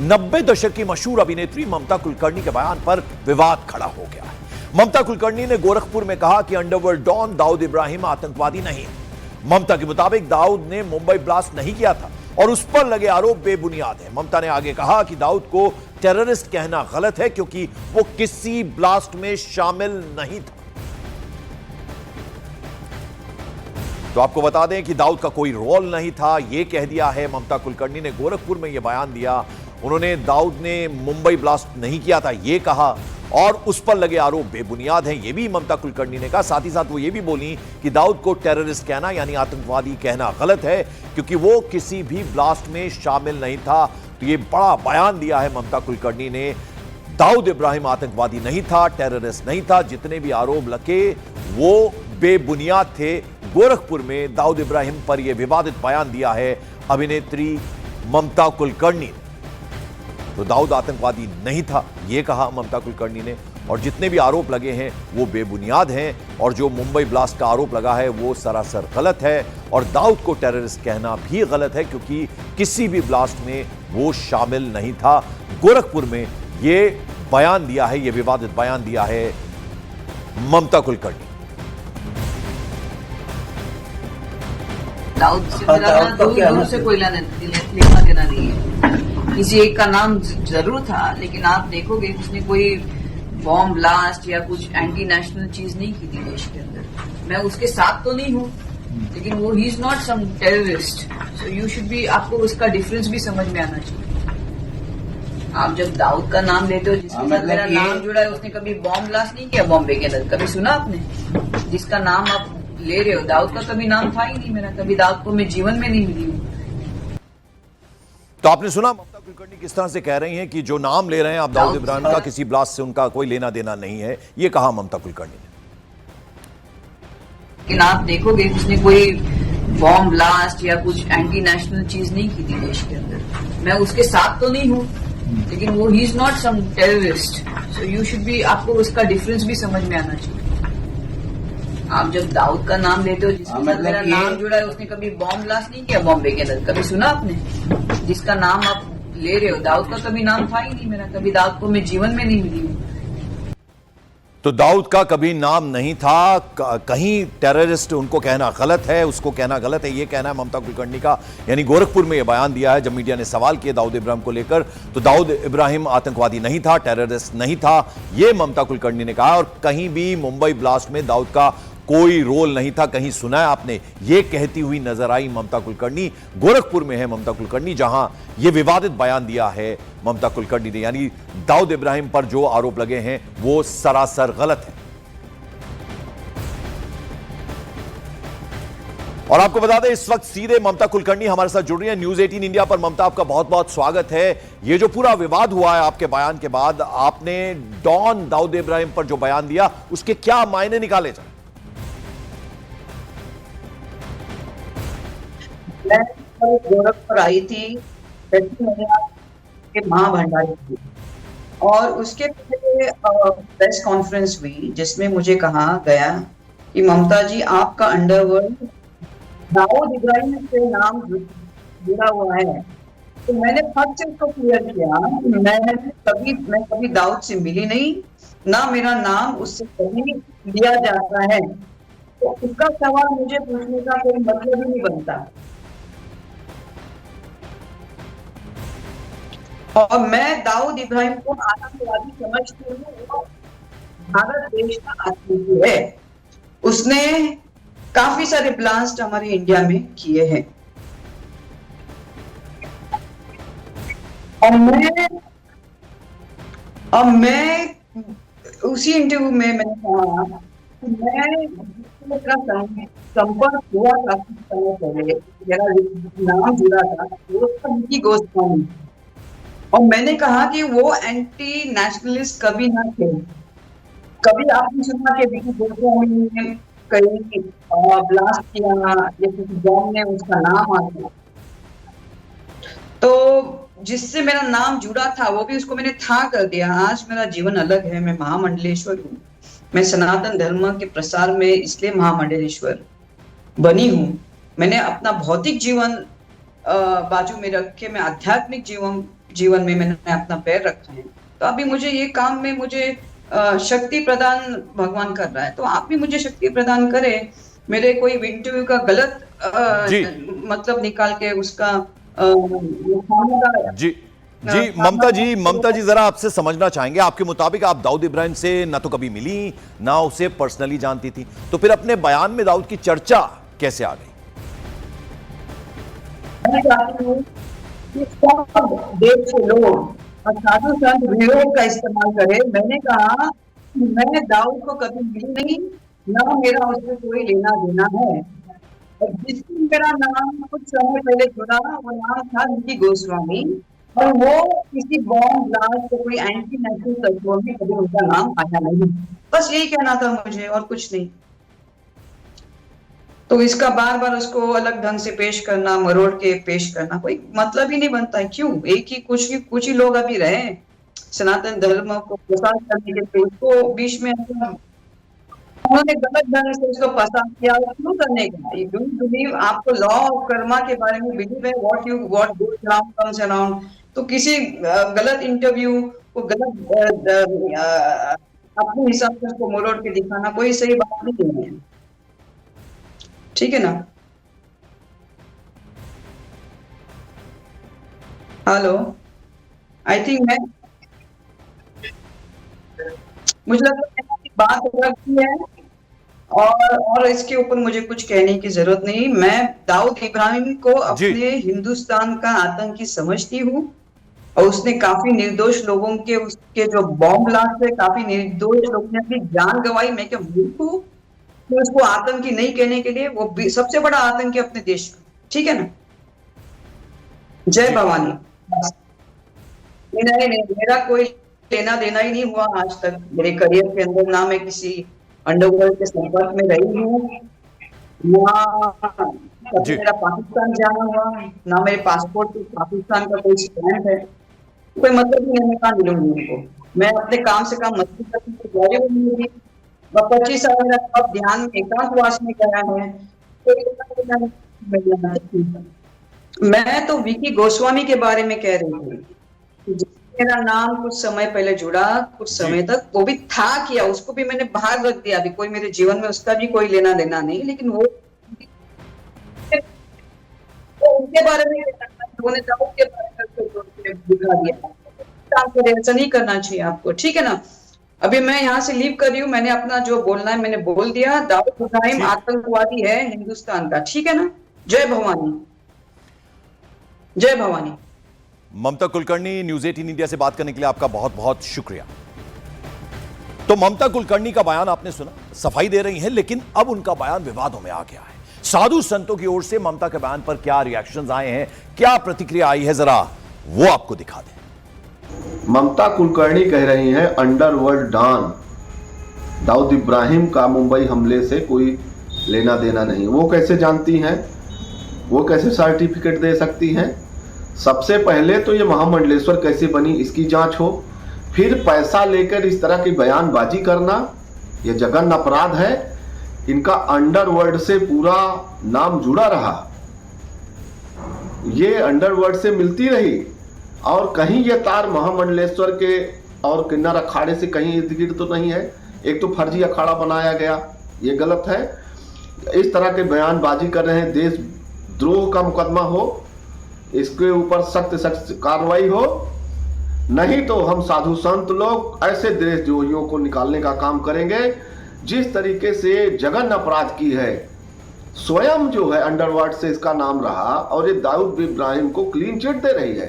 90 दशक की मशहूर अभिनेत्री ममता कुलकर्णी के बयान पर विवाद खड़ा हो गया है। ममता कुलकर्णी ने गोरखपुर में कहा कि अंडरवर्ल्ड डॉन दाऊद इब्राहिम आतंकवादी नहीं है। ममता के मुताबिक दाऊद ने मुंबई ब्लास्ट नहीं किया था और उस पर लगे आरोप बेबुनियाद है। ममता ने आगे कहा कि दाऊद को टेररिस्ट कहना गलत है क्योंकि वो किसी ब्लास्ट में शामिल नहीं था। तो आपको बता दें कि दाऊद का कोई रोल नहीं था, यह कह दिया है ममता कुलकर्णी ने। गोरखपुर में यह बयान दिया उन्होंने। दाऊद ने मुंबई ब्लास्ट नहीं किया था यह कहा और उस पर लगे आरोप बेबुनियाद हैं, यह भी ममता कुलकर्णी ने कहा। साथ ही साथ वो ये भी बोली कि दाऊद को टेररिस्ट कहना यानी आतंकवादी कहना गलत है क्योंकि वो किसी भी ब्लास्ट में शामिल नहीं था। तो ये बड़ा बयान दिया है ममता कुलकर्णी ने। दाऊद इब्राहिम आतंकवादी नहीं था, टेररिस्ट नहीं था, जितने भी आरोप लगे वो बेबुनियाद थे। गोरखपुर में दाऊद इब्राहिम पर यह विवादित बयान दिया है अभिनेत्री ममता कुलकर्णी ने। तो दाऊद आतंकवादी नहीं था यह कहा ममता कुलकर्णी ने, और जितने भी आरोप लगे हैं वो बेबुनियाद हैं, और जो मुंबई ब्लास्ट का आरोप लगा है वो सरासर गलत है, और दाऊद को टेररिस्ट कहना भी गलत है क्योंकि किसी भी ब्लास्ट में वो शामिल नहीं था। गोरखपुर में ये बयान दिया है, ये विवादित बयान दिया है ममता कुलकर्णी। दाऊद से मेरा दूर से कोई लेना देना नहीं है। किसी एक का नाम जरूर था, लेकिन आप देखोगे उसने कोई बॉम्ब ब्लास्ट या कुछ एंटी नेशनल चीज नहीं की थी देश के अंदर। मैं उसके साथ तो नहीं हूँ, लेकिन वो ही is not some terrorist. So you should be, आपको उसका डिफरेंस भी समझ में आना चाहिए। आप जब दाऊद का नाम लेते हो, जिसके साथ मेरा नाम जुड़ा है, उसने कभी बॉम्ब ब्लास्ट नहीं किया बॉम्बे के अंदर, कभी सुना आपने? जिसका नाम आप ले रहे हो, दाऊद का कभी नाम था ही नहीं मेरा, कभी दाऊद को मैं जीवन में नहीं मिली हूँ। तो आपने सुना ममता कुलकर्णी किस तरह से कह रही हैं कि जो नाम ले रहे हैं आप दाऊद इब्राहिम का, किसी ब्लास्ट से उनका कोई लेना देना नहीं है, ये कहा ममता कुलकर्णी ने। लेकिन आप देखोगे उसने कोई बॉम्ब ब्लास्ट या कुछ एंटी नेशनल चीज नहीं की थी देश के अंदर। मैं उसके साथ तो नहीं हूँ, लेकिन वो ही is not some terrorist. So you should be, आपको उसका डिफरेंस भी समझ में आना चाहिए। आप जब दाऊद का नाम लेते हो, जिसके साथ मेरा नाम जुड़ा है, उसने कभी बॉम्ब ब्लास्ट नहीं किया बॉम्बे के अंदर, कभी सुना आपने? जिसका नाम आप ले रहे हो, दाऊद का कभी नाम था ही नहीं मेरा, कभी दाऊद को मैं जीवन में नहीं मिली हूँ। तो दाऊद का कभी नाम नहीं था, कहीं टेररिस्ट उनको कहना गलत है, उसको कहना गलत है, ये कहना है ममता कुलकर्णी का। यानी गोरखपुर में यह बयान दिया है जब मीडिया ने सवाल किए दाऊद इब्राहिम को लेकर। तो दाऊद इब्राहिम आतंकवादी नहीं था, टेररिस्ट नहीं था, यह ममता कुलकर्णी ने कहा। और कहीं भी मुंबई ब्लास्ट में दाऊद का कोई रोल नहीं था, कहीं सुना है आपने, ये कहती हुई नजर आई ममता कुलकर्णी। गोरखपुर में है ममता कुलकर्णी, जहां ये विवादित बयान दिया है ममता कुलकर्णी ने। यानी दाऊद इब्राहिम पर जो आरोप लगे हैं वो सरासर गलत है। और आपको बता दें इस वक्त सीधे ममता कुलकर्णी हमारे साथ जुड़ रही है न्यूज 18 इंडिया पर। ममता, आपका बहुत बहुत स्वागत है। ये जो पूरा विवाद हुआ है आपके बयान के बाद, आपने डॉन दाऊद इब्राहिम पर जो बयान दिया उसके क्या मायने निकाले जाए? मैं गोरखपुर आई थी के महाभंडारी थी, और उसके पहले प्रेस कॉन्फ्रेंस हुई जिसमें मुझे कहा गया कि ममता जी, आपका अंडरवर्ल्ड दाऊद इब्राहिम से नाम जुड़ा हुआ है। तो मैंने फर्स्ट से उसको क्लियर किया, मैं कभी दाऊद से मिली नहीं, ना मेरा नाम उससे कभी लिया जाता है। तो उसका सवाल मुझे पूछने का कोई मतलब ही नहीं बनता। और मैं दाऊद इब्राहिम को आतंकवादी समझती हूँ। वो भारत देश का आतंकी है, उसने काफी सारे ब्लास्ट हमारे इंडिया में किए हैं। और मैं उसी इंटरव्यू में मैंने कहा कि मैं संपर्क हुआ काफी समय पहले, मेरा नाम जुड़ा था उनकी गोस्वामी, और मैंने कहा कि वो एंटी नेशनलिस्ट कभी ना थे। कभी आपने सुना कि विकी गोस्वामी ने कहीं ब्लास्ट किया या किसी बॉम्ब में उसका नाम आ गया? तो जिससे मेरा नाम जुड़ा था वो भी उसको मैंने था कर दिया। आज मेरा जीवन अलग है, मैं महामंडलेश्वर हूँ। मैं सनातन धर्म के प्रसार में इसलिए महामंडलेश्वर बनी हूँ। मैंने अपना भौतिक जीवन बाजू में रख के मैं आध्यात्मिक जीवन में मैंने अपना पैर रखा है, तो अभी मुझे ये काम में मुझे शक्ति प्रदान भगवान कर रहा है, तो आप भी मुझे शक्ति प्रदान करें। मेरे कोई इंटरव्यू का गलत मतलब निकाल के उसका जी ममता जी जरा आपसे समझना चाहेंगे, आपके मुताबिक आप दाऊद इब्राहिम से ना तो कभी मिली ना उसे पर्सनली जानती थी, तो फिर अपने बयान में दाऊद की चर्चा कैसे आ गई? मैं चाहती हूँ कि सब देश के लोग और साधु संत विरोध का इस्तेमाल करें। मैंने कहा कि मैं दाऊद को कभी मिली नहीं, ना मेरा उससे कोई लेना देना है, और जिससे मेरा नाम कुछ समय पहले जुड़ा वो नाम था विकी गोस्वामी, और वो किसी बॉम्ब ब्लास्ट को कोई एंटी नेशनल तत्वों में कभी उनका नाम आया नहीं। बस यही कहना था मुझे, और कुछ नहीं। तो इसका बार बार उसको अलग ढंग से पेश करना, मरोड़ के पेश करना, कोई मतलब ही नहीं बनता है। क्यों एक ही कुछ ही लोग अभी रहे सनातन धर्म को प्रसार करने के लिए, उसको बीच में उन्होंने गलत ढंग से उसको पसंद किया। क्यों करने का? यू डोंट बिलीव, आपको लॉ ऑफ कर्मा के बारे में बिलीव है, what goes around comes around. तो किसी गलत इंटरव्यू को गलत अपने हिसाब से उसको मरोड़ के दिखाना कोई सही बात नहीं है, ठीक है ना? हेलो, आई थिंक मुझे लगता है कि बात रखी है, और इसके ऊपर मुझे कुछ कहने की जरूरत नहीं। मैं दाऊद इब्राहिम को अपने हिंदुस्तान का आतंकी समझती हूँ, और उसने काफी निर्दोष लोगों के उसके जो बॉम्ब ब्लास्ट है, काफी निर्दोष लोगों ने अपनी जान गंवाई। मैं क्या मूर्ख हूँ तो उसको आतंकी नहीं कहने के लिए? वो सबसे बड़ा आतंकी अपने देश का, ठीक है ना? जय भवानी। नहीं, मेरा कोई लेना देना ही नहीं हुआ आज तक मेरे करियर के अंदर। ना मैं किसी अंडरवर्ल्ड के संपर्क में रही हूँ, ना मेरा पाकिस्तान जाना हुआ, ना मेरे पासपोर्ट पे पाकिस्तान का कोई स्टैंप है। कोई मतलब नहीं है, मैं कहाँ मिलूंगी उनको। मैं अपने काम से काम मस्ती करने की जारी मिलूंगी। 25 साल मेरा सब ध्यान में एकांतवास में गया है। मैं तो विकी गोस्वामी के बारे में कह रही हूँ, मेरा नाम कुछ समय पहले जुड़ा, कुछ समय तक वो भी था किया, उसको भी मैंने बाहर रख दिया। अभी कोई मेरे जीवन में उसका भी कोई लेना देना नहीं, लेकिन वो उनके बारे में उन्होंने दाऊद के बारे में दिखा दिया। ऐसा नहीं करना चाहिए आपको, ठीक है ना? अभी मैं यहाँ से लीव कर रही हूँ, मैंने अपना जो बोलना है मैंने बोल दिया। दाऊद इब्राहिम आतंकवादी है हिंदुस्तान का, ठीक है ना? जय भवानी, जय भवानी। ममता कुलकर्णी, न्यूज़ 18 इंडिया से बात करने के लिए आपका बहुत बहुत शुक्रिया। तो ममता कुलकर्णी का बयान आपने सुना, सफाई दे रही हैं, लेकिन अब उनका बयान विवादों में आ गया है। साधु संतों की ओर से ममता के बयान पर क्या रिएक्शंस आए हैं, क्या प्रतिक्रिया आई है, जरा वो आपको दिखा दें। ममता कुलकर्णी कह रही हैं अंडरवर्ल्ड डॉन दाऊद इब्राहिम का मुंबई हमले से कोई लेना देना नहीं। वो कैसे जानती हैं? वो कैसे सर्टिफिकेट दे सकती हैं? सबसे पहले तो ये महामंडलेश्वर कैसे बनी इसकी जांच हो, फिर पैसा लेकर इस तरह की बयानबाजी करना ये जघन्य अपराध है। इनका अंडरवर्ल्ड से पूरा नाम जुड़ा रहा, ये अंडरवर्ल्ड से मिलती रही, और कहीं ये तार महामंडलेश्वर के और किन्नर अखाड़े से कहीं इर्द गिर्द तो नहीं है। एक तो फर्जी अखाड़ा बनाया गया, ये गलत है। इस तरह के बयानबाजी कर रहे हैं, देशद्रोह का मुकदमा हो, इसके ऊपर सख्त सख्त कार्रवाई हो, नहीं तो हम साधु संत लोग ऐसे देशद्रोहियों को निकालने का काम करेंगे। जिस तरीके से जघन्य अपराध की है, स्वयं जो है अंडरवर्ल्ड से इसका नाम रहा, और ये दाऊद इब्राहिम को क्लीन चिट दे रही है।